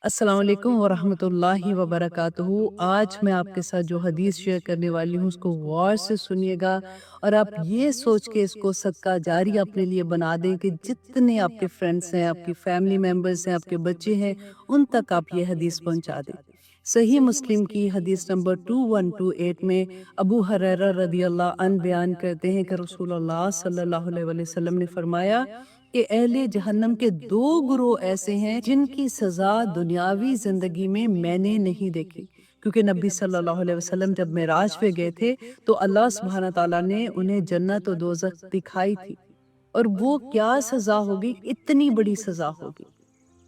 السلام علیکم ورحمۃ اللہ وبرکاتہ۔ آج میں آپ کے ساتھ جو حدیث شیئر کرنے والی ہوں اس کو غور سے سنیے گا، اور آپ یہ سوچ کے اس کو صدقہ جاری اپنے لیے بنا دیں کہ جتنے آپ کے فرینڈس ہیں، آپ کی فیملی ممبرس ہیں، آپ کے بچے ہیں، ان تک آپ یہ حدیث پہنچا دیں۔ صحیح مسلم کی حدیث نمبر 2128 میں ابو ہریرہ رضی اللہ عنہ بیان کرتے ہیں کہ رسول اللہ صلی اللہ علیہ وسلم نے فرمایا کہ اہل جہنم کے دو گروہ ایسے ہیں جن کی سزا دنیاوی زندگی میں نے نہیں دیکھی، کیونکہ نبی صلی اللہ علیہ وسلم جب معراج پہ گئے تھے تو اللہ سبحانہ تعالیٰ نے انہیں جنت و دوزخ دکھائی تھی، اور وہ کیا سزا ہوگی، اتنی بڑی سزا ہوگی۔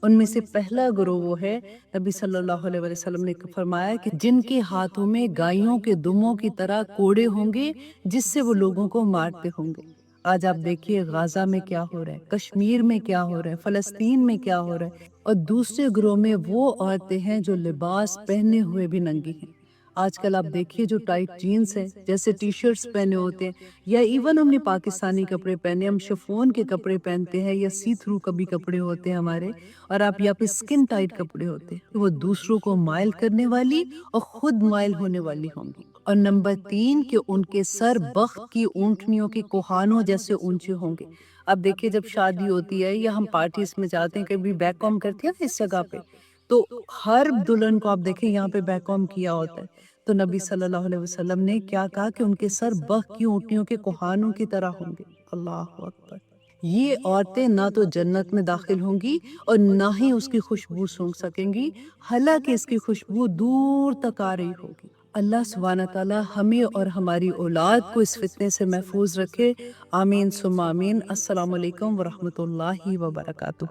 ان میں سے پہلا گروہ وہ ہے، نبی صلی اللہ علیہ وسلم نے فرمایا کہ جن کے ہاتھوں میں گائیوں کے دموں کی طرح کوڑے ہوں گے جس سے وہ لوگوں کو مارتے ہوں گے۔ آج آپ دیکھیے غزہ میں کیا ہو رہا ہے، کشمیر میں کیا ہو رہا ہے، فلسطین میں کیا ہو رہا ہے، اور دوسرے گروہ میں وہ عورتیں ہیں جو لباس پہنے ہوئے بھی ننگی ہیں۔ آج کل آپ دیکھیے جو ٹائٹ جینز ہے، جیسے ٹی شرٹس پہنے ہوتے ہیں، یا ایون ہم نے پاکستانی کپڑے پہنے، ہم شفون کے کپڑے پہنتے ہیں یا سی تھرو کبھی کپڑے ہوتے ہیں ہمارے، اور آپ یہاں پہ اسکن ٹائٹ کپڑے ہوتے ہیں، وہ دوسروں کو مائل کرنے والی اور خود مائل ہونے والی ہوں گی۔ اور نمبر 3 کہ ان کے سر بخت کی اونٹنیوں کے کوہانوں جیسے اونچے ہوں گے۔ اب دیکھیے جب شادی ہوتی ہے یا ہم پارٹیز میں جاتے ہیں، کبھی بیک کام کرتے ہیں نا اس جگہ پہ، تو ہر دلہن کو آپ دیکھیں یہاں پہ بیک کام کیا ہوتا ہے۔ تو نبی صلی اللہ علیہ وسلم نے کیا کہا کہ ان کے سر بخت کی اونٹنیوں کے کوہانوں کی طرح ہوں گے۔ اللہ اکبر! یہ عورتیں نہ تو جنت میں داخل ہوں گی اور نہ ہی اس کی خوشبو سونگھ سکیں گی، حالانکہ اس کی خوشبو دور تک آ رہی ہوگی۔ اللہ سبحانہ تعالیٰ ہمیں اور ہماری اولاد کو اس فتنے سے محفوظ رکھے، آمین ثم آمین۔ السلام علیکم ورحمۃ اللہ وبرکاتہ۔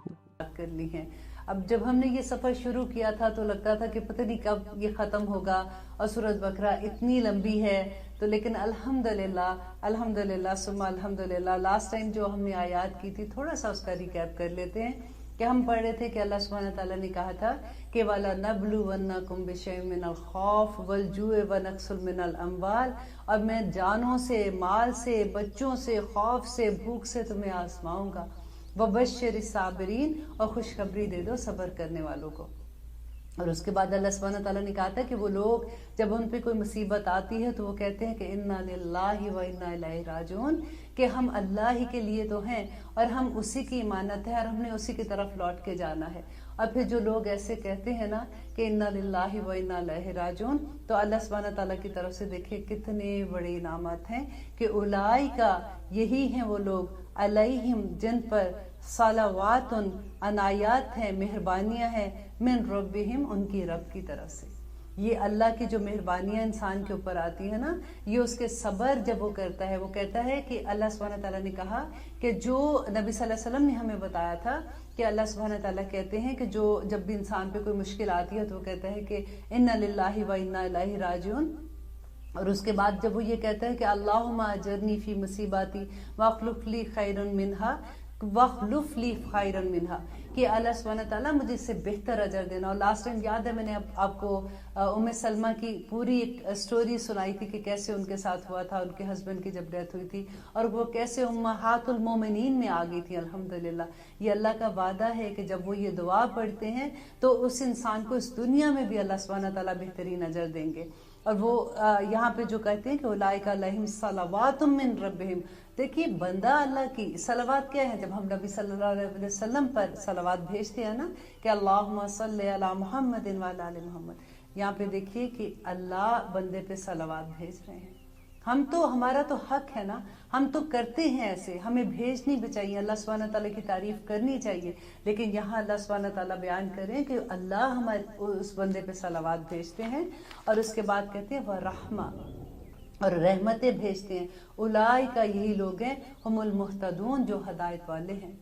کر لی ہیں۔ اب جب ہم نے یہ سفر شروع کیا تھا تو لگتا تھا کہ پتہ نہیں کب یہ ختم ہوگا، اور سورۃ بقرہ اتنی لمبی ہے، تو لیکن الحمدللہ ثم الحمدللہ لاسٹ ٹائم جو ہم نے آیات کی تھی تھوڑا سا اس کا ریکیپ کر لیتے ہیں کہ ہم پڑھ رہے تھے کہ اللہ سبحانہ تعالیٰ نے کہا تھا کہ وَلَنَبْلُوَنَّكُمْ بِشَيْءٍ مِّنَ الْخَوْفِ وَالْجُوعِ وَنَقْصٍ مِّنَ الْأَمْوَالِ، اور میں جانوں سے، مال سے، بچوں سے، خوف سے، بھوک سے تمہیں آزماؤں گا۔ وَبَشِّرِ الصَّابِرِينَ، اور خوشخبری دے دو صبر کرنے والوں کو۔ اور اس کے بعد اللہ سبحانہ تعالیٰ نے کہا تھا کہ وہ لوگ جب ان پہ کوئی مصیبت آتی ہے تو وہ کہتے ہیں کہ اِنَّا لِلَّهِ وَإِنَّا إِلَيْهِ رَاجِعُونَ، کہ ہم اللہ ہی کے لیے تو ہیں اور ہم اسی کی امانت ہے اور ہم نے اسی کی طرف لوٹ کے جانا ہے۔ اور پھر جو لوگ ایسے کہتے ہیں نا کہ اِنَّا لِلَّهِ وَإِنَّا إِلَيْهِ رَاجِعُونَ، تو اللہ سبحانہ تعالیٰ کی طرف سے دیکھیں کتنے بڑے انعامات ہیں کہ اولئک، یہی ہیں وہ لوگ، علیہم، جن پر صلوات، عنایات ہیں، مہربانیاں ہیں، من ربہم، ان کی رب کی طرف سے۔ یہ اللہ کی جو مہربانیاں انسان کے اوپر آتی ہے نا، یہ اس کے صبر جب وہ کرتا ہے، وہ کہتا ہے کہ اللہ سبحانہ تعالیٰ نے کہا کہ جو نبی صلی اللہ علیہ وسلم نے ہمیں بتایا تھا کہ اللہ سبحانہ تعالیٰ کہتے ہیں کہ جو جب بھی انسان پہ کوئی مشکل آتی ہے تو وہ کہتا ہے کہ اِنَّا لِلَّهِ وَإِنَّا إِلَيْهِ رَاجِعُونَ، اور اس کے بعد جب وہ یہ کہتا ہے کہ اللہم اجرنی فی مصیباتی واخلف لی خیرا منہا، واخلف لی خیرا منہا، کہ اللہ سبحانہ تعالیٰ مجھے اس سے بہتر اجر دینا۔ اور لاسٹ ٹائم یاد ہے میں نے آپ کو ام سلمہ کی پوری ایک سٹوری سنائی تھی کہ کیسے ان کے ساتھ ہوا تھا، ان کے ہسبینڈ کی جب ڈیتھ ہوئی تھی اور وہ کیسے امہات المومنین میں آ گئی تھی۔ الحمدللہ یہ اللہ کا وعدہ ہے کہ جب وہ یہ دعا پڑھتے ہیں تو اس انسان کو اس دنیا میں بھی اللہ سبحانہ تعالیٰ بہترین اجر دیں گے۔ اور وہ یہاں پہ جو کہتے ہیں کہ اولئک علیہم صلوات من ربہم، دیکھیے بندہ اللہ کی صلوات کیا ہے، جب ہم نبی صلی اللہ علیہ وسلم پر صلوات بھیجتے ہیں نا کہ اللہم صلی علی محمد وعلی آل محمد، یہاں پہ دیکھیے کہ اللہ بندے پہ صلوات بھیج رہے ہیں۔ ہم تو، ہمارا تو حق ہے نا، ہم تو کرتے ہیں ایسے، ہمیں بھیجنی بھی چاہیے، اللہ سبحانہ تعالیٰ کی تعریف کرنی چاہیے، لیکن یہاں اللہ سبحانہ تعالیٰ بیان کریں کہ اللہ ہمارے اس بندے پہ صلوات بھیجتے ہیں، اور اس کے بعد کہتے ہیں وَرَحْمَةً، اور رحمتیں بھیجتے ہیں۔ اولئک، یہی لوگ ہیں، ہم المہتدون، جو ہدایت والے ہیں۔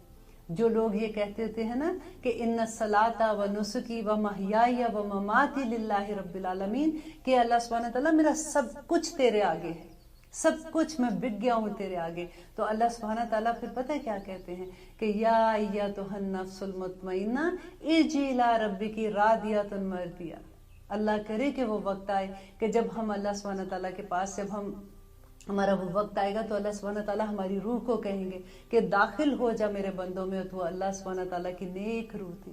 جو لوگ یہ کہتے ہوتے ہیں نا کہ ان الصلاۃ ونسکی ومحیای ومماتی للہ رب العالمین، کہ اللہ سبحانہ تعالیٰ میرا سب کچھ تیرے آگے ہے، سب کچھ میں بک گیا ہوں تیرے آگے، تو اللہ سبحانہ تعالیٰ پھر پتہ ہے کیا کہتے ہیں کہ یا ایتھا النفس المطمئنہ ارجعی الی ربک راضیۃ مرضیہ۔ اللہ کرے کہ وہ وقت آئے کہ جب ہم اللہ سبحانہ تعالیٰ کے پاس، جب ہمارا وہ وقت آئے گا تو اللہ سبحانہ تعالیٰ ہماری روح کو کہیں گے کہ داخل ہو جا میرے بندوں میں، تو اللہ سبحانہ تعالیٰ کی نیک روح تھی،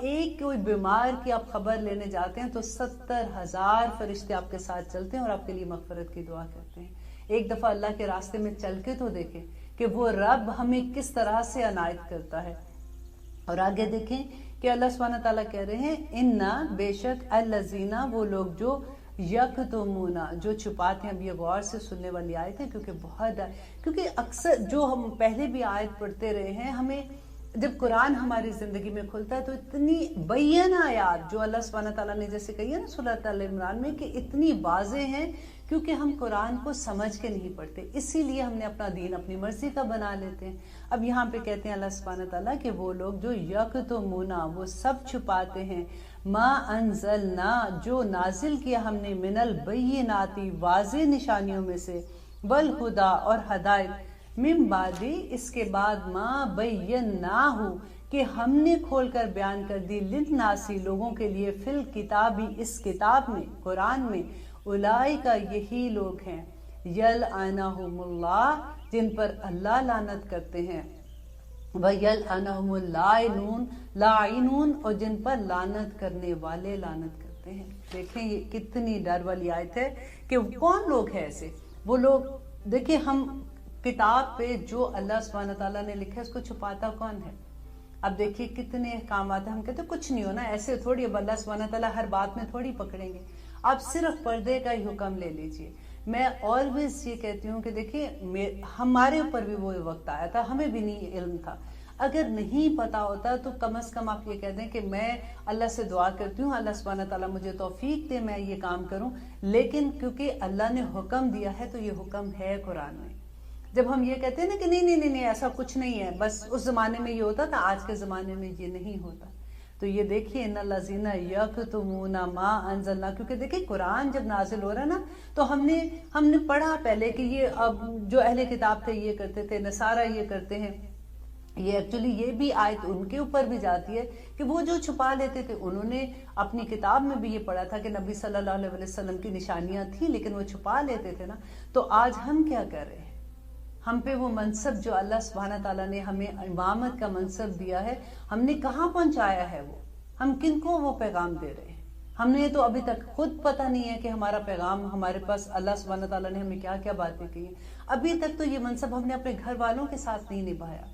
ایک کوئی بیمار کی آپ خبر لینے جاتے ہیں تو 70,000 فرشتے آپ کے ساتھ چلتے ہیں اور آپ کے لیے مغفرت کی دعا کرتے ہیں. ایک دفعہ اللہ کے راستے میں چل کے تو دیکھیں کہ وہ رب ہمیں کس طرح سے عنایت کرتا ہے. اور آگے دیکھیں کہ اللہ سبحانہ تعالیٰ کہہ رہے ہیں انا بے شک الذین وہ لوگ جو یکتمون جو چھپاتے ہیں. اب یہ غور سے سننے والی آیت ہے کیونکہ اکثر جو ہم پہلے بھی آیت پڑھتے رہے ہیں, ہمیں جب قرآن ہماری زندگی میں کھلتا ہے تو اتنی بینہ آیات جو اللہ سبحانہ تعالیٰ نے جیسے کہی ہے نا سورۃ ال عمران میں کہ اتنی واضح ہیں کیونکہ ہم قرآن کو سمجھ کے نہیں پڑھتے, اسی لیے ہم نے اپنا دین اپنی مرضی کا بنا لیتے ہیں. اب یہاں پہ کہتے ہیں اللہ سبحانہ تعالیٰ کہ وہ لوگ جو یکتمون وہ سب چھپاتے ہیں ما انزلنا جو نازل کیا ہم نے من البینات واضح نشانیوں میں سے والہدی اور ہدایت من بعد اس کے بعد ما بیناہ کہ ہم نے کھول کر بیان کر دی للناسی لوگوں کے لیے فی الکتابی اس کتاب میں قرآن میں اولئک یہی لوگ ہیں یلعنہم اللہ جن پر اللہ لعنت کرتے ہیں وَيَلْعَنَهُمُ اللاعنون اور جن پر لعنت کرنے والے لعنت کرتے ہیں. دیکھیں یہ کتنی ڈر والی آیت ہے کہ کون لوگ ہیں ایسے. وہ لوگ دیکھیں ہم کتاب پہ جو اللہ سبحانہ تعالیٰ نے لکھا ہے اس کو چھپاتا کون ہے. اب دیکھیے کتنے احکامات ہیں, ہم کہتے ہیں کچھ نہیں ہونا ایسے تھوڑی, اب اللہ سبحانہ تعالیٰ ہر بات میں تھوڑی پکڑیں گے. آپ صرف پردے کا ہی حکم لے لیجئے. میں آلویز یہ کہتی ہوں کہ دیکھیے ہمارے اوپر بھی وہ وقت آیا تھا, ہمیں بھی نہیں علم تھا. اگر نہیں پتا ہوتا تو کم از کم آپ یہ کہہ دیں کہ میں اللہ سے دعا کرتی ہوں اللہ سبحانہ تعالیٰ مجھے توفیق دے میں یہ کام کروں. لیکن کیونکہ اللہ نے حکم دیا ہے تو یہ حکم ہے قرآن میں. جب ہم یہ کہتے ہیں نا کہ نہیں ایسا کچھ نہیں ہے, بس اس زمانے میں یہ ہوتا تھا آج کے زمانے میں یہ نہیں ہوتا. تو یہ دیکھیے ان الذین یکتمون ما انزلنا, کیونکہ دیکھیے قرآن جب نازل ہو رہا ہے نا تو ہم نے پڑھا پہلے کہ یہ اب جو اہل کتاب تھے یہ کرتے تھے, نصارہ یہ کرتے ہیں. یہ ایکچولی یہ بھی آیت ان کے اوپر بھی جاتی ہے کہ وہ جو چھپا لیتے تھے انہوں نے اپنی کتاب میں بھی یہ پڑھا تھا کہ نبی صلی اللہ علیہ وسلم کی نشانیاں تھیں لیکن وہ چھپا لیتے تھے نا. تو آج ہم کیا کر رہے ہیں, ہم پہ وہ منصب جو اللہ سبحانہ تعالیٰ نے ہمیں امامت کا منصب دیا ہے ہم نے کہاں پہنچایا ہے, وہ ہم کن کو وہ پیغام دے رہے ہیں. ہم نے تو ابھی تک خود پتہ نہیں ہے کہ ہمارا پیغام ہمارے پاس اللہ سبحانہ تعالیٰ نے ہمیں کیا کیا باتیں کی ہیں. ابھی تک تو یہ منصب ہم نے اپنے گھر والوں کے ساتھ نہیں نبھایا.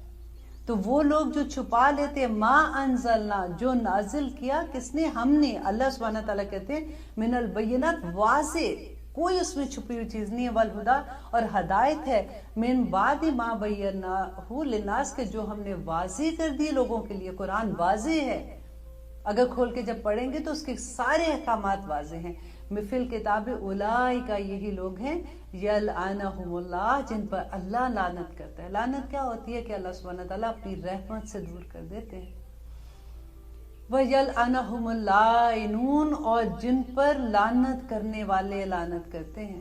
تو وہ لوگ جو چھپا لیتے ما انزلنا جو نازل کیا کس نے, ہم نے. اللہ سبحانہ تعالیٰ کہتے ہیں من البینات واضح, کوئی اس میں چھپی ہوئی چیز نہیں ہے, والہدا اور ہدایت ہے من بعد ما بیناہ للناس کے جو ہم نے واضح کر دی لوگوں کے لیے. قرآن واضح ہے, اگر کھول کے جب پڑھیں گے تو اس کے سارے احکامات واضح ہیں. فی الکتاب اولئک یہی لوگ ہیں یلعنہم اللہ جن پر اللہ لعنت کرتا ہے. لعنت کیا ہوتی ہے کہ اللہ سبحانہ تعالیٰ اپنی رحمت سے دور کر دیتے ہیں. وَيَلْعَنَهُمُ اللاعنون اور جن پر لعنت کرنے والے لعنت کرتے ہیں.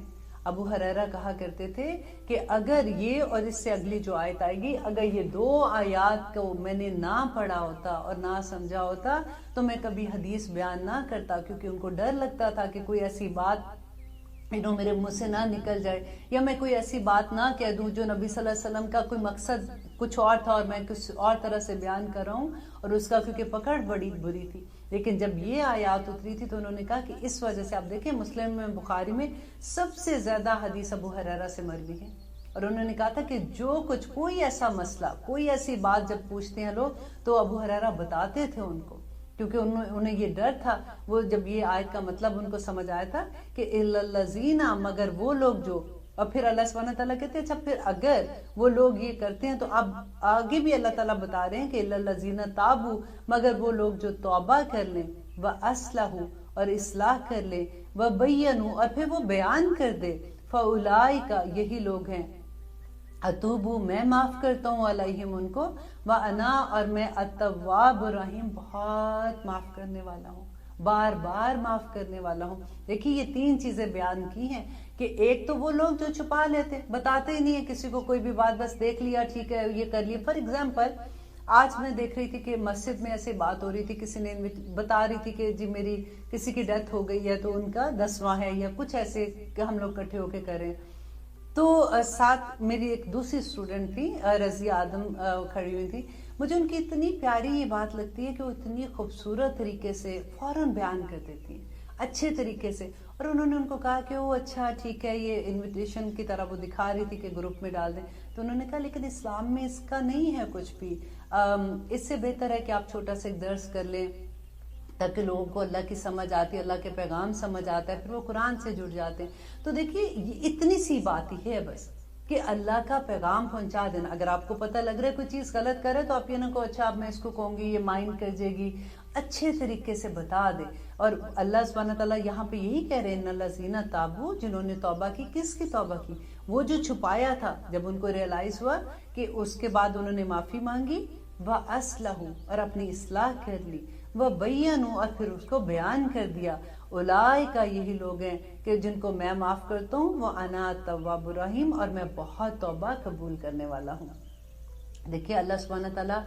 ابو ہریرہ کہا کرتے تھے کہ اگر یہ اور اس سے اگلی جو آیت آئے گی اگر یہ دو آیات کو میں نے نہ پڑھا ہوتا اور نہ سمجھا ہوتا تو میں کبھی حدیث بیان نہ کرتا, کیونکہ ان کو ڈر لگتا تھا کہ کوئی ایسی بات میرے منہ سے نہ نکل جائے یا میں کوئی ایسی بات نہ کہہ دوں جو نبی صلی اللہ علیہ وسلم کا کوئی مقصد کچھ اور تھا اور میں کچھ اور طرح سے بیان کر رہا ہوں, اور اس کا کیونکہ پکڑ بڑی بری تھی. لیکن جب یہ آیات اتری تھی تو انہوں نے کہا کہ اس وجہ سے آپ دیکھیں مسلم میں بخاری میں سب سے زیادہ حدیث ابو ہریرہ سے مروی ہے, اور انہوں نے کہا تھا کہ جو کچھ کوئی ایسا مسئلہ کوئی ایسی بات جب پوچھتے ہیں لوگ تو ابو ہریرہ بتاتے تھے ان کو, کیونکہ انہیں یہ ڈر تھا. وہ جب یہ آیت کا مطلب ان کو سمجھ آیا تھا کہ الا الذین مگر وہ لوگ جو, اور پھر اللہ سبحانہ تعالیٰ کہتے ہیں اچھا پھر اگر وہ لوگ یہ کرتے ہیں تو اب آگے بھی اللہ تعالیٰ بتا رہے ہیں کہ الا الذین تابوا مگر وہ لوگ جو توبہ کر لیں واصلحوا اور اصلاح کر لیں وبینوا اور پھر وہ بیان کر دے فاولئک یہی لوگ ہیں اتوبو میں معاف کرتا ہوں علیہم ان کو وانا اور میں التواب الرحیم بہت معاف کرنے والا ہوں, بار بار معاف کرنے والا ہوں. دیکھیے یہ تین چیزیں بیان کی ہیں کہ ایک تو وہ لوگ جو چھپا لیتے بتاتے ہی نہیں ہے کسی کو کوئی بھی بات, بس دیکھ لیا ٹھیک ہے یہ کر لیا. فار ایگزامپل آج میں دیکھ رہی تھی کہ مسجد میں ایسے بات ہو رہی تھی, کسی نے بتا رہی تھی کہ جی میری کسی کی ڈیتھ ہو گئی ہے تو ان کا 10واں ہے یا کچھ ایسے کہ ہم لوگ اکٹھے ہو کے کریں. تو ساتھ میری ایک دوسری اسٹوڈنٹ تھی رضیہ آدم کھڑی ہوئی تھی. مجھے ان کی اتنی پیاری یہ بات لگتی ہے کہ وہ اتنی خوبصورت طریقے سے فوراً بیان کر دیتی ہیں، اچھے طریقے سے. اور انہوں نے ان کو کہا کہ وہ اچھا ٹھیک ہے، یہ انویٹیشن کی طرح وہ دکھا رہی تھی کہ گروپ میں ڈال دیں. تو انہوں نے کہا لیکن اسلام میں اس کا نہیں ہے کچھ بھی، اس سے بہتر ہے کہ آپ چھوٹا سا ایک درس کر لیں تاکہ لوگوں کو اللہ کی سمجھ آتی ہے، اللہ کے پیغام سمجھ آتا ہے، پھر وہ قرآن سے جڑ جاتے ہیں. تو دیکھیے یہ اتنی سی بات ہی ہے بس کہ اللہ کا پیغام پہنچا دینا. اگر آپ کو پتہ لگ رہا ہے کوئی چیز غلط کرے تو آپ یہ نہ کہو اچھا اب میں اس کو کہوں گی یہ مائنڈ کر جائے گی، اچھے طریقے سے بتا دے. اور اللہ سبحانہ تعالیٰ یہاں پہ یہی کہہ رہے ہیں ان الذین تابوا، جنہوں نے توبہ کی. کس کی توبہ کی؟ وہ جو چھپایا تھا، جب ان کو ریئلائز ہوا کہ اس کے بعد انہوں نے معافی مانگی، وَأَصْلَحُوا، اور اپنی اصلاح کر لی، وَبَيَّنُوا، اور پھر اس کو بیان کر دیا. اولئک، یہی لوگ ہیں کہ جن کو میں معاف کرتا ہوں، وَأَنَا التَّوَّابُ الرَّحِيمُ، اور میں بہت توبہ قبول کرنے والا ہوں. دیکھیے اللہ سبحانہ تعالیٰ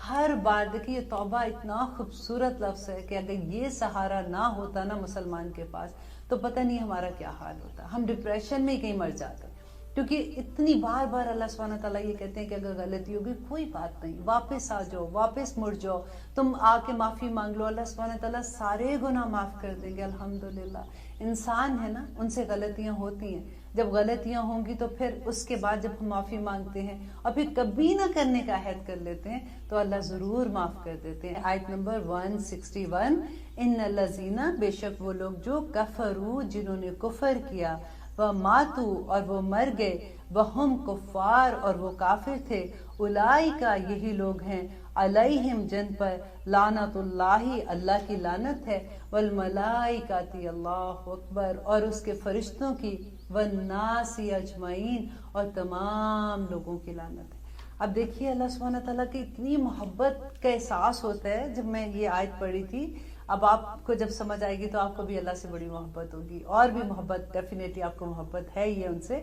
ہر بار، دیکھیے یہ توبہ اتنا خوبصورت لفظ ہے کہ اگر یہ سہارا نہ ہوتا نا مسلمان کے پاس تو پتہ نہیں ہمارا کیا حال ہوتا، ہم ڈپریشن میں ہی کہیں مر جاتے. کیونکہ اتنی بار بار اللہ سبحانہ تعالیٰ یہ کہتے ہیں کہ اگر غلطی ہوگی کوئی بات نہیں، واپس آ جاؤ، واپس مڑ جاؤ، تم آ کے معافی مانگ لو، اللہ سبحانہ تعالیٰ سارے گناہ معاف کر دیں گے. الحمدللہ انسان ہے نا، ان سے غلطیاں ہوتی ہیں. جب غلطیاں ہوں گی تو پھر اس کے بعد جب ہم معافی مانگتے ہیں اور پھر کبھی نہ کرنے کا عہد کر لیتے ہیں تو اللہ ضرور معاف کر دیتے ہیں. آیت نمبر 161، ان الذین، بے شک وہ لوگ جو کفروا، جنہوں نے کفر کیا، وماتوا، اور وہ مر گئے، وہم کفار، اور وہ کافر تھے، اولئک، یہی لوگ ہیں، علیہم، جن پر لعنت اللہ، اللہ کی لعنت ہے، والملائکۃ، اللہ اکبر، اور اس کے فرشتوں کی، والناس اجمعین، اور تمام لوگوں کی لعنت ہے. اب دیکھیے اللہ سبحانہ تعالیٰ کی اتنی محبت کا احساس ہوتا ہے. جب میں یہ آیت پڑھی تھی، اب آپ کو جب سمجھ آئے گی تو آپ کو بھی اللہ سے بڑی محبت ہوگی، اور بھی محبت ڈیفینیٹلی آپ کو محبت ہے یہ ان سے.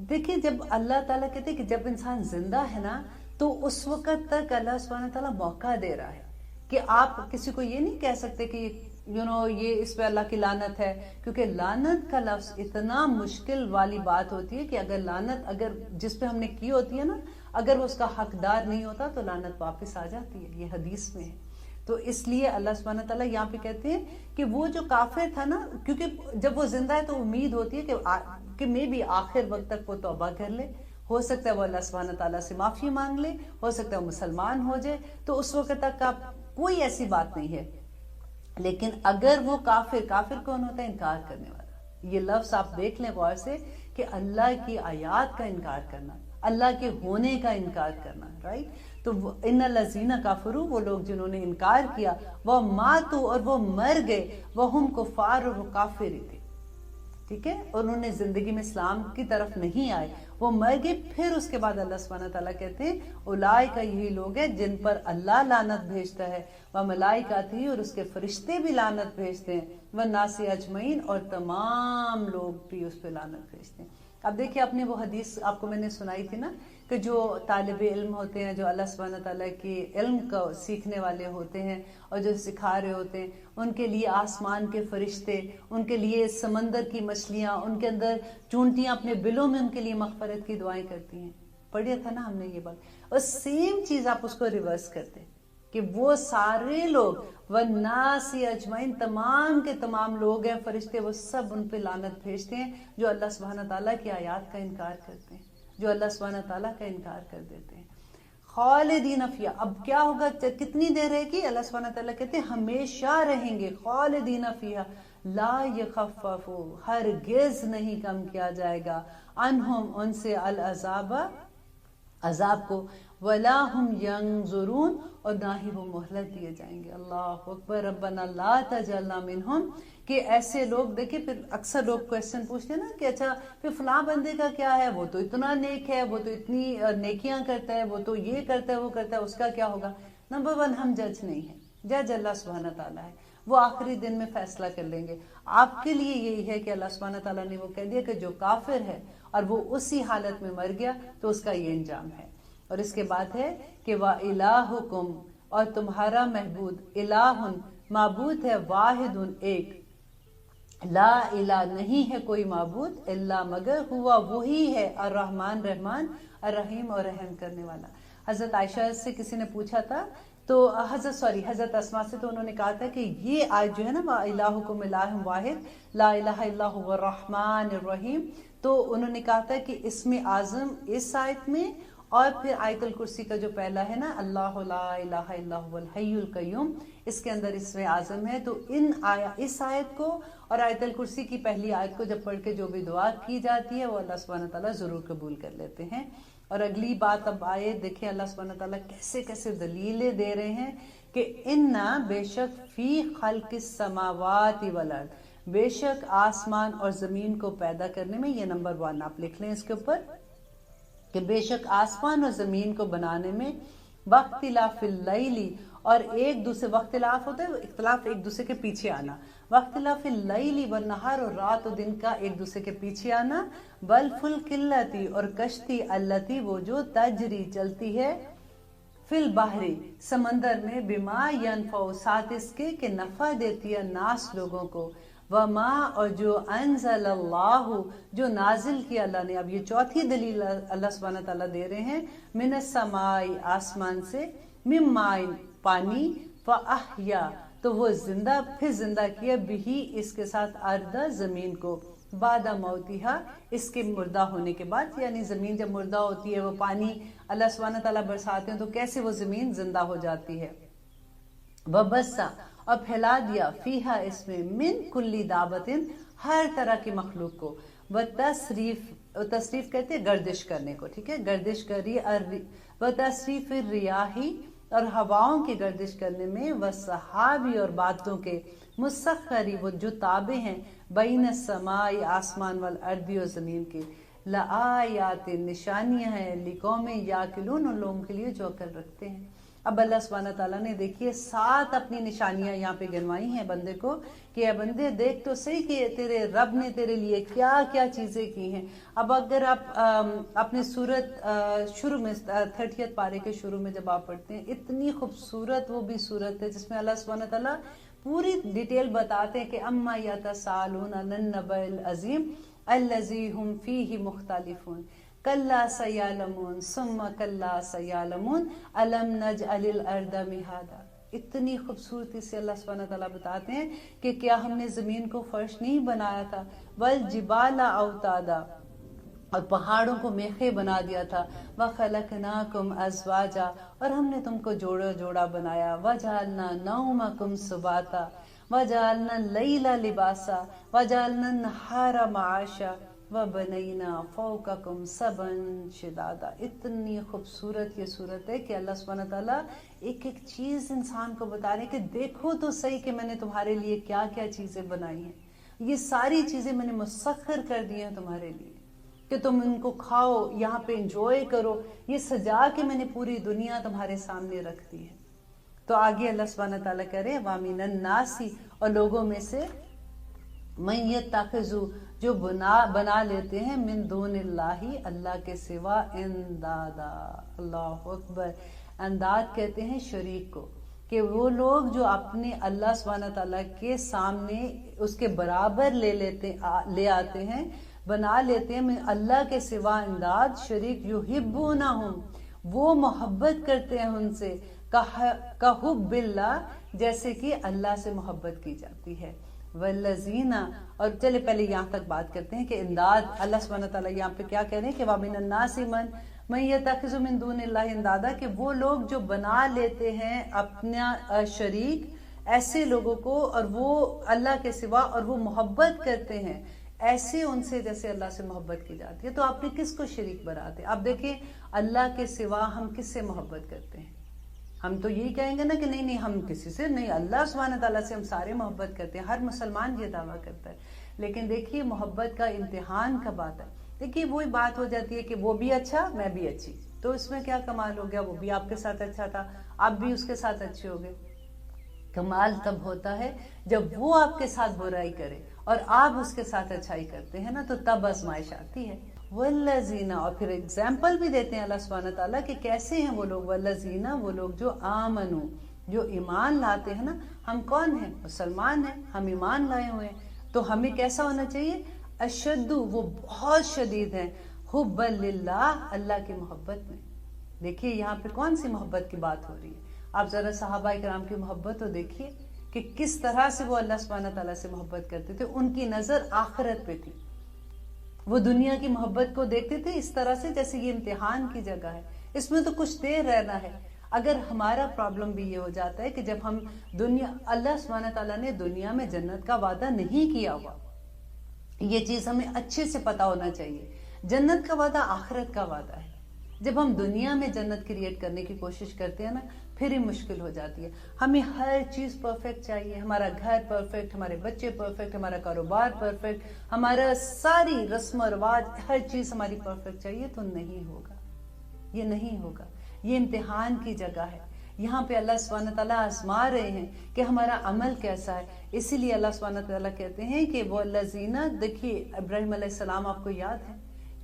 دیکھیے جب اللہ تعالیٰ کہتے ہیں کہ جب انسان زندہ ہے نا تو اس وقت تک اللہ سبحانہ تعالیٰ موقع دے رہا ہے کہ آپ کسی کو یہ نہیں کہہ سکتے کہ یہ اس پہ اللہ کی لعنت ہے، کیونکہ لعنت کا لفظ اتنا مشکل والی بات ہوتی ہے کہ اگر لعنت اگر جس پہ ہم نے کی ہوتی ہے نا، اگر وہ اس کا حقدار نہیں ہوتا تو لعنت واپس آ جاتی ہے. یہ حدیث میں ہے. تو اس لیے اللہ سبحانہ تعالیٰ یہاں پہ کہتے ہیں کہ وہ جو کافر تھا نا، کیونکہ جب وہ زندہ ہے تو امید ہوتی ہے کہ میں بھی آخر وقت تک وہ توبہ کر لے، ہو سکتا ہے وہ اللہ سبحانہ تعالیٰ سے معافی مانگ لے، ہو سکتا ہے وہ مسلمان ہو جائے، تو اس وقت تک آپ کوئی ایسی بات نہیں ہے. لیکن اگر وہ کافر کون ہوتا ہے؟ انکار کرنے والا. یہ لفظ آپ دیکھ لیں غور سے کہ اللہ کی آیات کا انکار کرنا، اللہ کے ہونے کا انکار کرنا، رائٹ. تو ان الذین کفروا، وہ لوگ جنہوں نے انکار کیا، وہ ماتوا، اور وہ مر گئے، وہم کفار، اور وہ کافر ہی تھے. ٹھیک ہے، انہوں نے زندگی میں اسلام کی طرف نہیں آئے، وہ مر گئے. پھر اس کے بعد اللہ سبحانہ تعالیٰ کہتے ہیں اولئک، یہی لوگ ہیں جن پر اللہ لعنت بھیجتا ہے، وملائکتہ، اور اس کے فرشتے بھی لعنت بھیجتے ہیں، والناس اجمعین، اور تمام لوگ بھی اس پہ لعنت بھیجتے ہیں. اب دیکھیے اپنے وہ حدیث آپ کو میں نے سنائی تھی نا کہ جو طالب علم ہوتے ہیں، جو اللہ سبحانہ تعالیٰ کی علم کو سیکھنے والے ہوتے ہیں اور جو سکھا رہے ہوتے ہیں، ان کے لیے آسمان کے فرشتے، ان کے لیے سمندر کی مچھلیاں، ان کے اندر چونٹیاں اپنے بلوں میں ان کے لیے مغفرت کی دعائیں کرتی ہیں. پڑھیا تھا نا ہم نے یہ بات. اور سیم چیز آپ اس کو ریورس کرتے ہیں کہ وہ سارے لوگ، والناس اجمعین، تمام کے تمام لوگ ہیں، فرشتے، وہ سب ان پہ لعنت بھیجتے ہیں جو اللہ سبحانہ تعالیٰ کی آیات کا انکار کرتے ہیں، جو اللہ سبحانہ تعالیٰ کا انکار کر دیتے ہیں. خالدین فیہا، اب کیا ہوگا، کتنی دیر رہے گی؟ اللہ سبحانہ تعالیٰ کہتے ہیں ہمیشہ رہیں گے. خالدین فیہا لا یخفف، ہرگز نہیں کم کیا جائے گا، عنہم، ان سے، العذاب، عذاب کو، ولا ہم ینظرون، اور نہ ہی وہ مہلت دیے جائیں گے. اللہ اکبر. ربنا لا تجعلنا منہم، کہ ایسے لوگ، دیکھیں پھر اکثر لوگ کویسچن پوچھتے ہیں نا کہ اچھا پھر فلاں بندے کا کیا ہے، وہ تو اتنا نیک ہے، وہ تو اتنی نیکیاں کرتا ہے، وہ تو یہ کرتا ہے، وہ کرتا ہے، اس کا کیا ہوگا؟ نمبر 1، ہم جج نہیں ہیں، جج اللہ سبحانہ تعالیٰ ہے. وہ آخری دن میں فیصلہ کر لیں گے. آپ کے لیے یہی ہے کہ اللہ سبحانہ تعالیٰ نے وہ کہہ دیا کہ جو کافر ہے اور وہ اسی حالت میں مر گیا تو اس کا یہ انجام ہے. اور اس کے بعد ہے کہ وَإِلَٰهُكُمْ، اور تمہارا محبود، الہ، معبود ہے، واحد، ایک، لا الہ، نہیں ہے کوئی معبود، الا، مگر، ہوا، وہی ہے، الرحمن، رحمان، الرحیم، اور رحم کرنے والا. حضرت عائشہ سے کسی نے پوچھا تھا تو حضرت اسما سے، تو انہوں نے کہا تھا کہ یہ آیت جو ہے نا وَإِلَٰهُكُمْ إِلَٰهٌ وَاحِدٌ لَا إِلَٰهَ إِلَّا هُوَ الرَّحْمَٰنُ الرَّحِيمُ، تو انہوں نے کہا تھا کہ اسم اعظم اس آیت میں اور پھر آیت الکرسی کا جو پہلا ہے نا اللہ لا الہ الا هو الحی القیوم، اس کے اندر اسم اعظم ہے، تو اس آیت کو اور آیت الکرسی کی پہلی آیت کو جب پڑھ کے جو بھی دعا کی جاتی ہے وہ اللہ سبحانہ تعالیٰ ضرور قبول کر لیتے ہیں۔ اور اگلی بات اب آئے، دیکھیں اللہ سبحانہ تعالیٰ کیسے کیسے دلیلیں دے رہے ہیں کہ اِنَّا بے شک فی خلق السماوات والارض، بے شک آسمان اور زمین کو پیدا کرنے میں، یہ نمبر 1 آپ لکھ لیں اس کے اوپر، کہ بے شک آسمان اور زمین کو بنانے میں واختلاف اللیل، اور ایک دوسرے واختلاف ہوتا ہے اختلاف ایک دوسرے کے پیچھے آنا، واختلاف اللیل والنہار، اور رات و دن کا ایک دوسرے کے پیچھے آنا، والفلک التی، اور کشتی التی وہ جو تجری چلتی ہے، فی البحر سمندر میں، بما ینفع ساتھ اس کے کہ نفع دیتی ہے ناس لوگوں کو، وما اور جو انزل اللہ جو نازل کیا اللہ نے۔ اب یہ چوتھی دلیل اللہ سبحانہ تعالیٰ دے رہے ہیں، من السماء آسمان سے، من ماء پانی، فاحیا تو وہ زندہ پھر زندہ کیا، بھی اس کے ساتھ ارض زمین کو، بعد موتہا اس کے مردہ ہونے کے بعد، یعنی زمین جب مردہ ہوتی ہے وہ پانی اللہ سبحانہ تعالیٰ برساتے ہیں تو کیسے وہ زمین زندہ ہو جاتی ہے، وبسا اور پھیلا دیا، فیہا اس میں، من کلی دابتن ہر طرح کی مخلوق کو، تصریف کہتے ہیں گردش کرنے کو، ٹھیک ہے، گردش کری، وتصریف الریاحی اور ہواؤں کی گردش کرنے میں، والسحابی اور بادلوں کے، مسخری وہ جو تابع ہیں، بین السماء آسمان والارض اور زمین کے، لآیات نشانیاں ہیں، لقوم یاقلون ان لوگوں کے لیے جو عقل رکھتے ہیں۔ اب اللہ سبحانہ تعالیٰ نے دیکھیے 7 اپنی نشانیاں یہاں پہ گنوائی ہیں بندے کو، کہ اے بندے دیکھ تو صحیح کہ تیرے رب نے تیرے لیے کیا کیا چیزیں کی ہیں۔ اب اگر آپ اپنے سورت شروع میں 30 پارے کے شروع میں جب آپ پڑھتے ہیں، اتنی خوبصورت وہ بھی سورت ہے جس میں اللہ سبحانہ تعالیٰ پوری ڈیٹیل بتاتے ہیں کہ اما یتساءلون عن النبأ العظیم الذی ہم فیہ مختلفون، کلا سیعلمون ثم کلا سیعلمون الم نجعل الارض مہادا۔ اتنی خوبصورتی سے اللہ سبحانہ تعالیٰ بتاتے ہیں کہ کیا ہم نے زمین کو فرش نہیں بنایا تھا، والجبال اوتادا اور پہاڑوں کو میخیں بنا دیا تھا، وخلقناکم ازواجا اور ہم نے تم کو جوڑا جوڑا بنایا، وجعلنا نومکم سباتا وجعلنا اللیل لباسا وجعلنا النہار معاشا وَبَنَيْنَا فَوْقَكُمْ سَبْعًا شِدَادًا۔ اتنی خوبصورت یہ صورت ہے کہ اللہ سبحانہ تعالیٰ ایک ایک چیز انسان کو بتا رہے ہیں کہ دیکھو تو صحیح کہ میں نے تمہارے لیے کیا کیا چیزیں بنائی ہیں، یہ ساری چیزیں میں نے مسخر کر دی ہیں تمہارے لیے کہ تم ان کو کھاؤ، یہاں پہ انجوائے کرو، یہ سجا کے میں نے پوری دنیا تمہارے سامنے رکھ دی ہے۔ تو آگے اللہ سبحانہ تعالیٰ کہہ رہے ہیں وَمِنَ النَّاسِ اور لوگوں میں سے، مَن يَتَّخِذُ جو بنا لیتے ہیں، من دون اللہ اللہ کے سوا، اندادا، اللہ اکبر، انداد کہتے ہیں شریک کو، کہ وہ لوگ جو اپنے اللہ سبحانہ تعالیٰ کے سامنے اس کے برابر لے آتے ہیں، بنا لیتے ہیں اللہ کے سوا انداد شریک، یحبونہم وہ محبت کرتے ہیں ان سے، کحب اللہ جیسے کہ اللہ سے محبت کی جاتی ہے، والذین اور چلے پہلے یہاں تک بات کرتے ہیں کہ امداد اللہ سبحانہ تعالیٰ یہاں پہ کیا کہہ رہے ہیں کہ وَمِنَ النَّاسِ مَن يَتَّخِذُ مِن دُونِ اللَّهِ اندادا، کہ وہ لوگ جو بنا لیتے ہیں اپنا شریک ایسے لوگوں کو، اور وہ اللہ کے سوا، اور وہ محبت کرتے ہیں ایسے ان سے جیسے اللہ سے محبت کی جاتی ہے۔ تو آپ نے کس کو شریک بناتے؟ اب دیکھیں اللہ کے سوا ہم کس سے محبت کرتے ہیں؟ ہم تو یہی کہیں گے نا کہ نہیں ہم کسی سے نہیں، اللہ سبحانہ تعالیٰ سے ہم سارے محبت کرتے ہیں، ہر مسلمان یہ دعویٰ کرتا ہے۔ لیکن دیکھیے محبت کا امتحان کب آتا ہے؟ دیکھیے وہی بات ہو جاتی ہے کہ وہ بھی اچھا میں بھی اچھی، تو اس میں کیا کمال ہو گیا؟ وہ بھی آپ کے ساتھ اچھا تھا، آپ بھی اس کے ساتھ اچھے ہو گئے۔ کمال تب ہوتا ہے جب وہ آپ کے ساتھ برائی کرے اور آپ اس کے ساتھ اچھائی کرتے ہیں نا، تو تب آزمائش آتی ہے۔ والذین اور پھر اگزامپل بھی دیتے ہیں اللہ سبحانہ تعالیٰ کہ کیسے ہیں وہ لوگ، والذین وہ لوگ جو آمنو جو ایمان لاتے ہیں نا، ہم کون ہیں؟ مسلمان ہیں، ہم ایمان لائے ہوئے ہیں، تو ہمیں کیسا ہونا چاہیے؟ اشد وہ بہت شدید ہیں، حب للہ اللہ کی محبت میں، دیکھیے یہاں پہ کون سی محبت کی بات ہو رہی ہے. آپ ذرا صحابہ کرام کی محبت تو دیکھیے کہ کس طرح سے وہ اللہ سبحانہ تعالیٰ سے محبت کرتے تھے. ان کی نظر آخرت پہ تھی. وہ دنیا کی محبت کو دیکھتے تھے اس طرح سے جیسے یہ امتحان کی جگہ ہے, اس میں تو کچھ دیر رہنا ہے. اگر ہمارا پرابلم بھی یہ ہو جاتا ہے کہ جب ہم اللہ سبحانہ تعالیٰ نے دنیا میں جنت کا وعدہ نہیں کیا ہوا, یہ چیز ہمیں اچھے سے پتا ہونا چاہیے. جنت کا وعدہ آخرت کا وعدہ ہے. جب ہم دنیا میں جنت کریٹ کرنے کی کوشش کرتے ہیں نا, پھر ہی مشکل ہو جاتی ہے. ہمیں ہر چیز پرفیکٹ چاہیے, ہمارا گھر پرفیکٹ, ہمارے بچے پرفیکٹ, ہمارا کاروبار پرفیکٹ, ہمارا ساری رسم و رواج, ہر چیز ہماری پرفیکٹ چاہیے. تو نہیں ہوگا, یہ نہیں ہوگا. یہ امتحان کی جگہ ہے. یہاں پہ اللہ سبحانہ تعالیٰ آزما رہے ہیں کہ ہمارا عمل کیسا ہے. اسی لیے اللہ سبحانہ تعالیٰ کہتے ہیں کہ وہ الذین, دیکھیے ابراہیم علیہ السلام آپ کو یاد ہے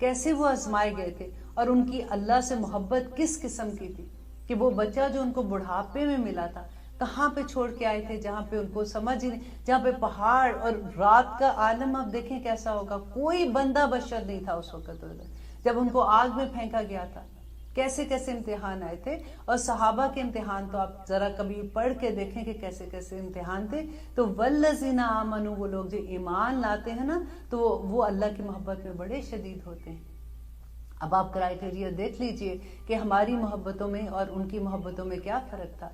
کیسے وہ آزمائے گئے تھے, اور ان کی اللہ سے محبت کس قسم کی تھی کہ وہ بچہ جو ان کو بڑھاپے میں ملا تھا, کہاں پہ چھوڑ کے آئے تھے, جہاں پہ ان کو سمجھ ہی نہیں, جہاں پہ پہاڑ اور رات کا عالم. آپ دیکھیں کیسا ہوگا, کوئی بندہ بشر نہیں تھا اس وقت جب ان کو آگ میں پھینکا گیا تھا. کیسے کیسے امتحان آئے تھے. اور صحابہ کے امتحان تو آپ ذرا کبھی پڑھ کے دیکھیں کہ کیسے کیسے امتحان تھے. تو والذین آمنوا, وہ لوگ جو ایمان لاتے ہیں نا, تو وہ اللہ کی محبت میں بڑے شدید ہوتے ہیں. اب آپ کرائٹیریا دیکھ لیجئے کہ ہماری محبتوں میں اور ان کی محبتوں میں کیا فرق تھا.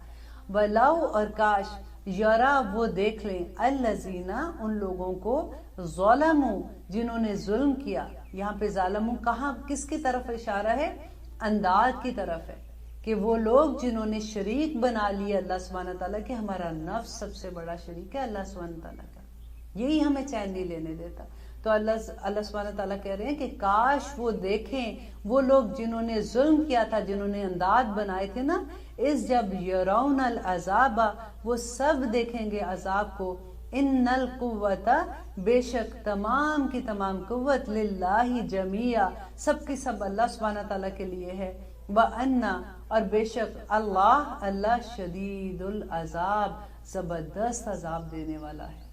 وَلَوْ, اور کاش, یرا, وہ دیکھ لیں, الذین, ان لوگوں کو, ظلموا, جنہوں نے ظلم کیا. یہاں پہ ظالموں کہاں, کس کی طرف اشارہ ہے؟ انداز کی طرف ہے کہ وہ لوگ جنہوں نے شریک بنا لیا اللہ سبحانہ تعالیٰ کہ ہمارا نفس سب سے بڑا شریک ہے اللہ سبحانہ تعالیٰ کا, یہی ہمیں چین نہیں لینے دیتا. تو اللہ سبحانہ تعالیٰ کہہ رہے ہیں کہ کاش وہ دیکھیں وہ لوگ جنہوں نے ظلم کیا تھا, جنہوں نے انداز بنائے تھے نا, اس جب یرون العذاب, وہ سب دیکھیں گے عذاب کو, ان القوت, بے شک تمام کی تمام قوت, للہ جمیعا, سب کی سب اللہ سبحانہ تعالیٰ کے لیے ہے. وَأَنَّ, اور بے شک اللہ شدید العذاب, زبردست عذاب دینے والا ہے.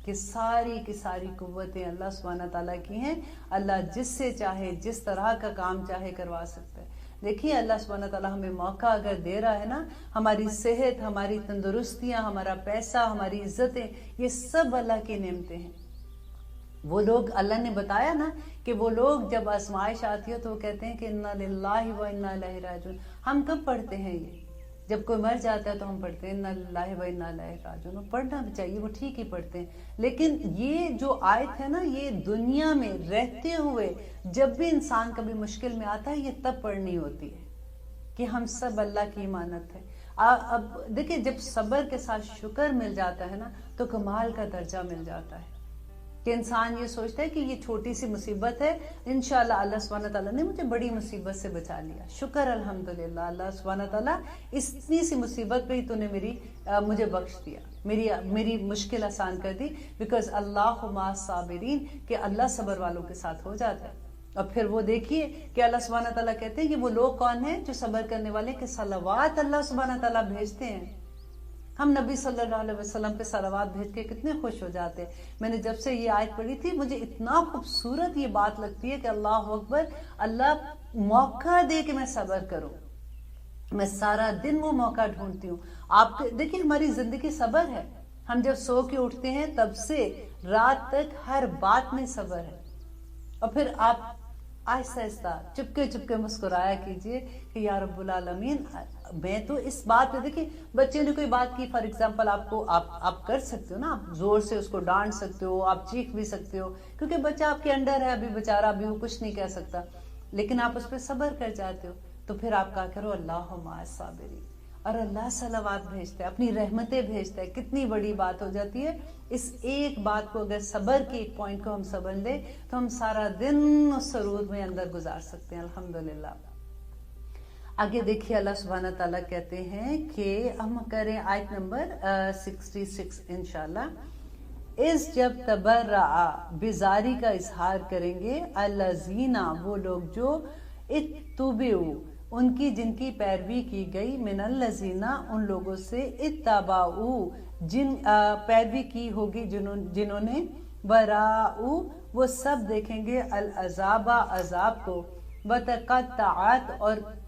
کہ ساری کی ساری قوتیں اللہ سبحانہ تعالیٰ کی ہیں. اللہ جس سے چاہے جس طرح کا کام چاہے کروا سکتا ہے. دیکھیے اللہ سبحانہ تعالیٰ ہمیں موقع اگر دے رہا ہے نا, ہماری صحت, ہماری تندرستیاں, ہمارا پیسہ, ہماری عزتیں, یہ سب اللہ کی نعمتیں ہیں. وہ لوگ, اللہ نے بتایا نا کہ وہ لوگ جب آزمائش آتی ہے تو وہ کہتے ہیں کہ انا للہ و انا الیہ راجعون. ہم کب پڑھتے ہیں یہ؟ جب کوئی مر جاتا ہے تو ہم پڑھتے ہیں انا للہ و انا الیہ راجعون. پڑھنا بھی چاہیے, وہ ٹھیک ہی پڑھتے ہیں. لیکن یہ جو آیت ہے نا, یہ دنیا میں رہتے ہوئے جب بھی انسان کبھی مشکل میں آتا ہے, یہ تب پڑھنی ہوتی ہے کہ ہم سب اللہ کی امانت ہے. اب دیکھیں, جب صبر کے ساتھ شکر مل جاتا ہے نا, تو کمال کا درجہ مل جاتا ہے کہ انسان یہ سوچتا ہے کہ یہ چھوٹی سی مصیبت ہے, انشاءاللہ اللہ سبحانہ تعالیٰ نے مجھے بڑی مصیبت سے بچا لیا, شکر الحمدللہ اللہ سبحانہ تعالیٰ اتنی سی مصیبت پہ ہی تو نے مجھے بخش دیا, میری مشکل آسان کر دی. بیکاز اللہ مع الصابرین, کہ اللہ صبر والوں کے ساتھ ہو جاتا ہے. اور پھر وہ دیکھیے کہ اللہ سبحانہ تعالیٰ کہتے ہیں کہ وہ لوگ کون ہیں جو صبر کرنے والے, کہ صلوات اللہ سبحانہ تعالیٰ بھیجتے ہیں. ہم نبی صلی اللہ علیہ وسلم پہ صلوات بھیج کے کتنے خوش ہو جاتے ہیں. میں نے جب سے یہ آیت پڑھی تھی, مجھے اتنا خوبصورت یہ بات لگتی ہے کہ اللہ اکبر, اللہ موقع دے کہ میں صبر کروں. میں سارا دن وہ موقع ڈھونڈتی ہوں. آپ دیکھیں ہماری زندگی صبر ہے. ہم جب سو کے اٹھتے ہیں تب سے رات تک ہر بات میں صبر ہے. اور پھر آپ آہستہ آہستہ چپکے چپکے مسکرایا کیجئے کہ یا رب العالمین, میں تو اس بات پہ, دیکھیں بچے نے کوئی بات کی, فار ایگزامپل آپ کر سکتے ہو نا, آپ زور سے اس کو ڈانٹ سکتے ہو, آپ چیخ بھی سکتے ہو, کیونکہ بچہ آپ کے انڈر ہے, ابھی بیچارہ, ابھی وہ کچھ نہیں کہہ سکتا, لیکن آپ اس پہ صبر کر جاتے ہو. تو پھر آپ کہا کرو اللہ مع الصابرین, اور اللہ صلوات بھیجتا ہے, اپنی رحمتیں بھیجتا ہے. کتنی بڑی بات ہو جاتی ہے. اس ایک بات کو, اگر صبر کے ایک پوائنٹ کو ہم سمجھ لیں تو ہم سارا دن اس سرور میں اندر گزار سکتے ہیں الحمدللہ. آگے دیکھیے اللہ سبحانہ تعالیٰ کہتے ہیں کہ ہم کریں آیت نمبر 66 انشاءاللہ. اس جب تبرع, بیزاری کا اظہار کریں گے, الذین, وہ لوگ جو, اتبعوا, ان کی جن کی پیروی کی گئی, من الذین, ان لوگوں سے, اتبعوا, جن پیروی کی ہوگی جنہوں نے, وراءوا, وہ سب دیکھیں گے, العذاب, عذاب کو, وتقطعت, اور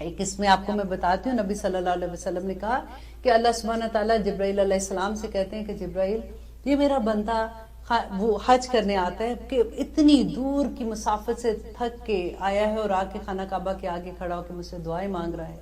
ایک اس میں آپ کو میں بتاتی ہوں، نبی صلی اللہ علیہ وسلم نے کہا کہ اللہ سبحانہ تعالیٰ جبرائیل علیہ السلام سے کہتے ہیں کہ جبرائیل، یہ میرا بندہ وہ حج کرنے آتا ہے کہ اتنی دور کی مسافت سے تھک کے آیا ہے اور آ کے خانہ کعبہ کے آگے کھڑا ہو کے مجھ سے دعائیں مانگ رہا ہے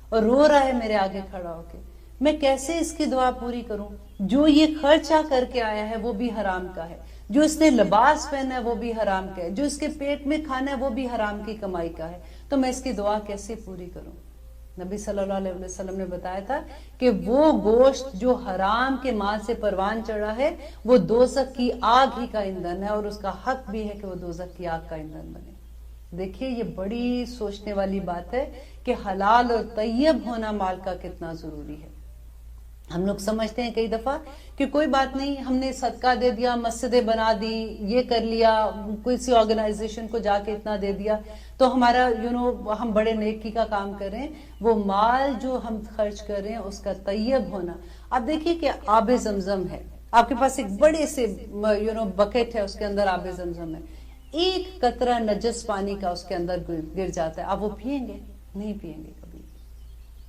اور رو رہا ہے میرے آگے کھڑا ہو کے، میں کیسے اس کی دعا پوری کروں؟ جو یہ خرچہ کر کے آیا ہے وہ بھی حرام کا ہے، جو اس نے لباس پہنا ہے وہ بھی حرام کا ہے، جو اس کے پیٹ میں کھانا ہے وہ بھی حرام کی کمائی کا ہے، تو میں اس کی دعا کیسے پوری کروں؟ نبی صلی اللہ علیہ وسلم نے بتایا تھا کہ وہ گوشت جو حرام کے مال سے پروان چڑھا ہے وہ دوزخ کی آگ ہی کا ایندھن ہے، اور اس کا حق بھی ہے کہ وہ دوزخ کی آگ کا ایندھن بنے۔ دیکھیے یہ بڑی سوچنے والی بات ہے کہ حلال اور طیب ہونا مال کا کتنا ضروری ہے۔ ہم لوگ سمجھتے ہیں کئی دفعہ کہ کوئی بات نہیں، ہم نے صدقہ دے دیا، مسجدیں بنا دی، یہ کر لیا، کسی آرگنائزیشن کو جا کے اتنا دے دیا تو ہمارا ہم بڑے نیکی کا کام کر رہے ہیں۔ وہ مال جو ہم خرچ کر رہے ہیں اس کا طیب ہونا۔ اب دیکھیے کہ آب زمزم ہے، آپ کے پاس ایک بڑے سے بکٹ ہے، اس کے اندر آب زمزم ہے، ایک قطرہ نجس پانی کا اس کے اندر گر جاتا ہے، آپ وہ پیئیں گے؟ نہیں پیئیں گے کبھی۔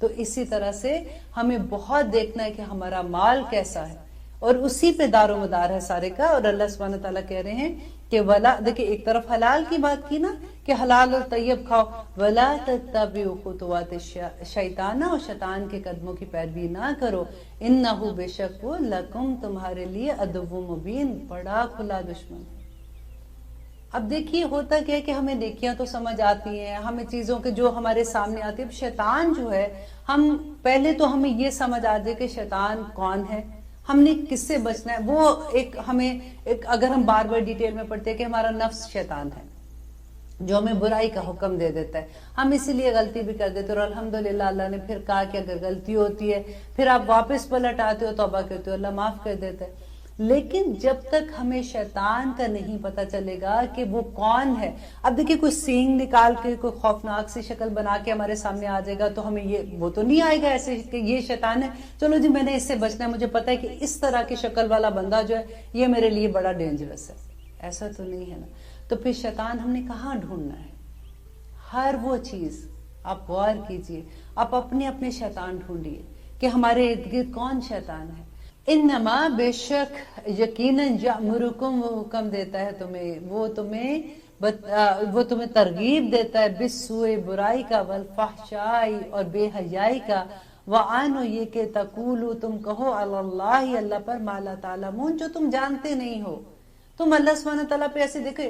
تو اسی طرح سے ہمیں بہت دیکھنا ہے کہ ہمارا مال کیسا ہے، اور اسی پہ دار و مدار ہے سارے کا۔ اور اللہ سبحانہ تعالیٰ کہہ رہے ہیں کہ ولا، دیکھیں ایک طرف حلال کی بات کی نا کہ حلال اور طیب کھاؤ، ولا تتبعوا خطوات الشیطان، اور شیطان کے قدموں کی پیروی نہ کرو، انہ بے شک وہ لکم تمہارے لیے عدو مبین، بڑا کھلا دشمن ہے۔ اب دیکھیے ہوتا کیا ہے کہ ہمیں نیکیاں تو سمجھ آتی ہیں، ہمیں چیزوں کے جو ہمارے سامنے آتی ہے، شیطان جو ہے، ہم پہلے تو ہمیں یہ سمجھ آ جائے کہ شیطان کون ہے، ہم نے کس سے بچنا ہے۔ وہ اگر ہم بار بار ڈیٹیل میں پڑھتے ہیں کہ ہمارا نفس شیطان ہے جو ہمیں برائی کا حکم دے دیتا ہے، ہم اسی لیے غلطی بھی کر دیتے، اور الحمدللہ اللہ نے پھر کہا کہ اگر غلطی ہوتی ہے پھر آپ واپس پلٹ آتے ہو، توبہ کرتے ہو، اللہ معاف کر دیتا ہے۔ لیکن جب تک ہمیں شیطان کا نہیں پتا چلے گا کہ وہ کون ہے، اب دیکھیں کوئی سینگ نکال کے کوئی خوفناک سی شکل بنا کے ہمارے سامنے آ جائے گا تو ہمیں وہ تو نہیں آئے گا ایسے کہ یہ شیطان ہے، چلو جی میں نے اس سے بچنا ہے، مجھے پتا ہے کہ اس طرح کی شکل والا بندہ جو ہے یہ میرے لیے بڑا ڈینجرس ہے، ایسا تو نہیں ہے نا۔ تو پھر شیطان ہم نے کہاں ڈھونڈنا ہے؟ ہر وہ چیز آپ غور کیجئے، آپ اپنے اپنے شیطان ڈھونڈیے کہ ہمارے ارد گرد کون شیطان ہے۔ انما بے شک یقیناً یامرکم، وہ حکم دیتا ہے تمہیں، وہ تمہیں ترغیب دیتا ہے، بالسوء برائی کا، والفحشاء اور بے حیائی کا، وعن یہ کہ تقولوا تم کہو علی اللہ اللہ پر ما لا تعلمون جو تم جانتے نہیں ہو۔ تم اللہ سبحانہ تعالیٰ پہ ایسے دیکھے،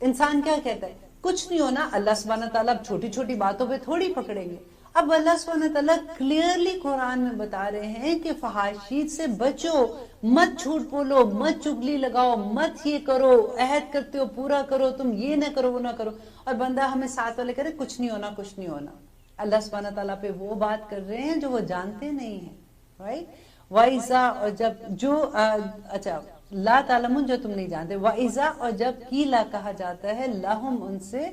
انسان کیا کہتا ہے کچھ نہیں ہونا، اللہ سبحانہ تعالیٰ چھوٹی چھوٹی باتوں پہ تھوڑی پکڑیں گے۔ اب اللہ سبحانہ تعالیٰ کلیئرلی قرآن میں بتا رہے ہیں کہ فحاشیت سے بچو، مت جھوٹ بولو، مت چگلی لگاؤ، مت یہ کرو، عہد کرتے ہو پورا کرو، تم یہ نہ کرو وہ نہ کرو، اور بندہ ہمیں ساتھ والے کرے کچھ نہیں ہونا کچھ نہیں ہونا۔ اللہ سبحانہ تعالیٰ پہ وہ بات کر رہے ہیں جو وہ جانتے نہیں ہیں، رائٹ؟ وَإِذَا، اور جب اچھا لا تعلمون جو تم نہیں جانتے، وَإِذَا اور جب قیلا کہا جاتا ہے لہم ان سے،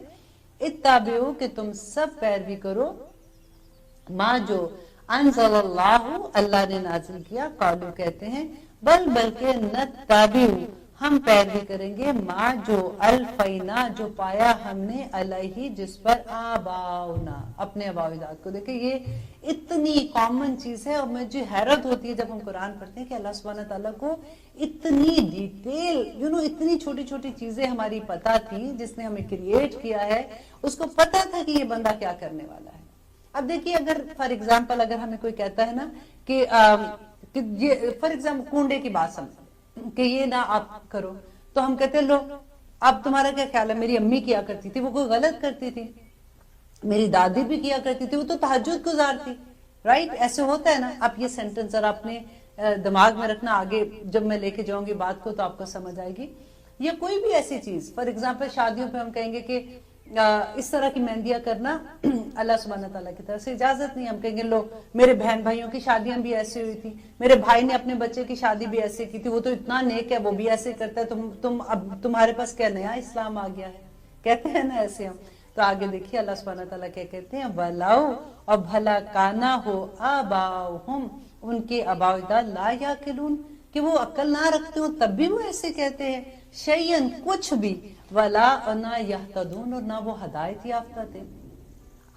اتبعوا کہ تم سب پیروی کرو، ما جو انزل اللہ نے نازل کیا، قالو کہتے ہیں، بلکہ نتبعوا ہم پیروی کریں گے، ما جو الفینا جو پایا ہم نے، علیہ جس پر، آباؤنا اپنے آباء و اجداد کو۔ دیکھیں یہ اتنی کامن چیز ہے، اور مجھے حیرت ہوتی ہے جب ہم قرآن پڑھتے ہیں کہ اللہ سبحانہ تعالیٰ کو اتنی ڈیٹیل اتنی چھوٹی چھوٹی چیزیں ہماری پتہ تھی، جس نے ہمیں کریٹ کیا ہے اس کو پتہ تھا کہ یہ بندہ کیا کرنے والا ہے۔ اب دیکھیے اگر فار ایگزامپل اگر ہمیں کوئی کہتا ہے نا کہ یہ فار ایگزامپل کنڈے کی بات سمجھو کہ یہ نہ آپ کرو، تو ہم کہتے ہیں لو اب تمہارا کیا خیال ہے؟ میری امی کیا کرتی تھی، وہ کوئی غلط کرتی تھی، میری دادی بھی کیا کرتی تھی، وہ تو تہجد گزارتی، رائٹ؟ ایسے ہوتا ہے نا۔ آپ یہ سینٹنس ذرا اپنے دماغ میں رکھنا، آگے جب میں لے کے جاؤں گی بات کو تو آپ کو سمجھ آئے گی۔ یا کوئی بھی ایسی چیز، فار ایگزامپل شادیوں پہ ہم کہیں گے کہ اس طرح کی مہندیاں کرنا اللہ سبحانہ تعالیٰ کی طرف سے اجازت نہیں۔ ہم کہیں گے لو میرے بہن بھائیوں کی شادیاں بھی ایسی ہوئی تھی، میرے بھائی نے اپنے بچے کی شادی بھی ایسے کی تھی، وہ تو اتنا نیک ہے وہ بھی ایسے کرتا ہے، اب تمہارے پاس کیا نیا اسلام آ گیا ہے؟ کہتے ہیں نا ایسے ہم۔ تو آگے دیکھیے اللہ سبحانہ تعالیٰ کیا کہتے ہیں، وَلَوْ اور بھلا کانا ہو آباؤہم ان کے آباء و اجداد لا یعقلون کہ وہ عقل نہ رکھتے ہو تب بھی وہ ایسے کہتے ہیں، شیئن کچھ بھی، ولا نہ یہتدون اور نہ وہ ہدایت یافتہ تھے۔